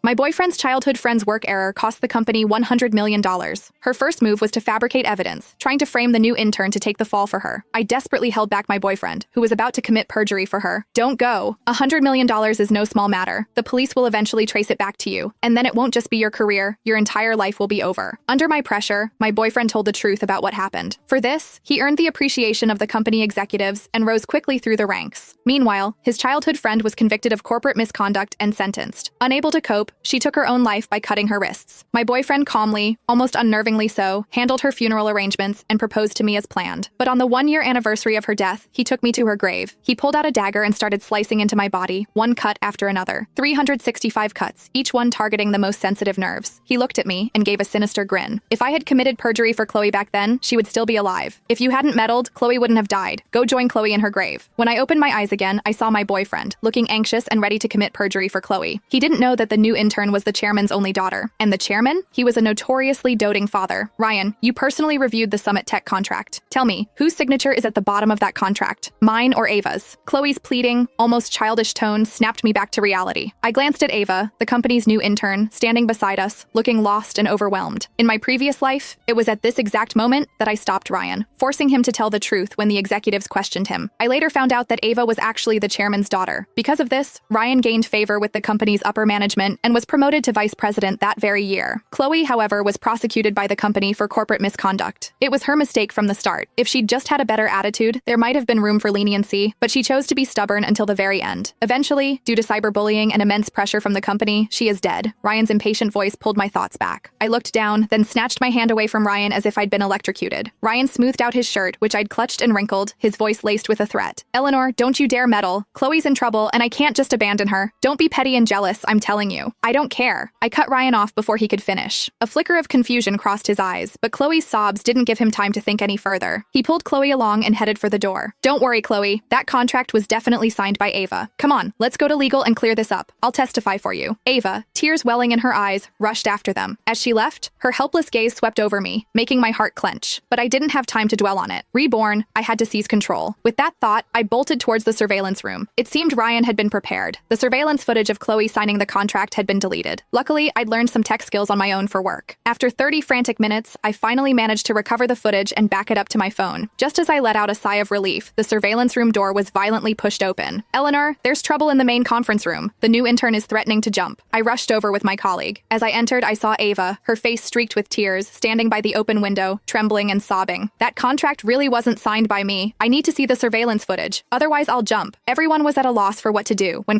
My boyfriend's childhood friend's work error cost the company $100 million. Her first move was to fabricate evidence, trying to frame the new intern to take the fall for her. I desperately held back my boyfriend, who was about to commit perjury for her. Don't go. $100 million is no small matter. The police will eventually trace it back to you, and then it won't just be your career, your entire life will be over. Under my pressure, my boyfriend told the truth about what happened. For this, he earned the appreciation of the company executives and rose quickly through the ranks. Meanwhile, his childhood friend was convicted of corporate misconduct and sentenced. Unable to cope, she took her own life by cutting her wrists. My boyfriend calmly, almost unnervingly so, handled her funeral arrangements and proposed to me as planned. But on the 1-year anniversary of her death, he took me to her grave. He pulled out a dagger and started slicing into my body, one cut after another. 365 cuts, each one targeting the most sensitive nerves. He looked at me and gave a sinister grin. If I had committed perjury for Chloe back then, she would still be alive. If you hadn't meddled, Chloe wouldn't have died. Go join Chloe in her grave. When I opened my eyes again, I saw my boyfriend, looking anxious and ready to commit perjury for Chloe. He didn't know that the new intern was the chairman's only daughter. And the chairman? He was a notoriously doting father. Ryan, you personally reviewed the Summit Tech contract. Tell me, whose signature is at the bottom of that contract? Mine or Ava's? Chloe's pleading, almost childish tone snapped me back to reality. I glanced at Ava, the company's new intern, standing beside us, looking lost and overwhelmed. In my previous life, it was at this exact moment that I stopped Ryan, forcing him to tell the truth when the executives questioned him. I later found out that Ava was actually the chairman's daughter. Because of this, Ryan gained favor with the company's upper management and was promoted to vice president that very year. Chloe, however, was prosecuted by the company for corporate misconduct. It was her mistake from the start. If she'd just had a better attitude, there might have been room for leniency, but she chose to be stubborn until the very end. Eventually, due to cyberbullying and immense pressure from the company, she is dead. Ryan's impatient voice pulled my thoughts back. I looked down, then snatched my hand away from Ryan as if I'd been electrocuted. Ryan smoothed out his shirt, which I'd clutched and wrinkled, his voice laced with a threat. Eleanor, don't you dare meddle. Chloe's in trouble, and I can't just abandon her. Don't be petty and jealous, I'm telling you. I don't care. I cut Ryan off before he could finish. A flicker of confusion crossed his eyes, but Chloe's sobs didn't give him time to think any further. He pulled Chloe along and headed for the door. Don't worry, Chloe. That contract was definitely signed by Ava. Come on, let's go to legal and clear this up. I'll testify for you. Ava, tears welling in her eyes, rushed after them. As she left, her helpless gaze swept over me, making my heart clench. But I didn't have time to dwell on it. Reborn, I had to seize control. With that thought, I bolted towards the surveillance room. It seemed Ryan had been prepared. The surveillance footage of Chloe signing the contract had been deleted. Luckily, I'd learned some tech skills on my own for work. After 30 frantic minutes, I finally managed to recover the footage and back it up to my phone. Just as I let out a sigh of relief, the surveillance room door was violently pushed open. Eleanor, there's trouble in the main conference room. The new intern is threatening to jump. I rushed over with my colleague. As I entered, I saw Ava, her face streaked with tears, standing by the open window, trembling and sobbing. That contract really wasn't signed by me. I need to see the surveillance footage. Otherwise, I'll jump. Everyone was at a loss for what to do when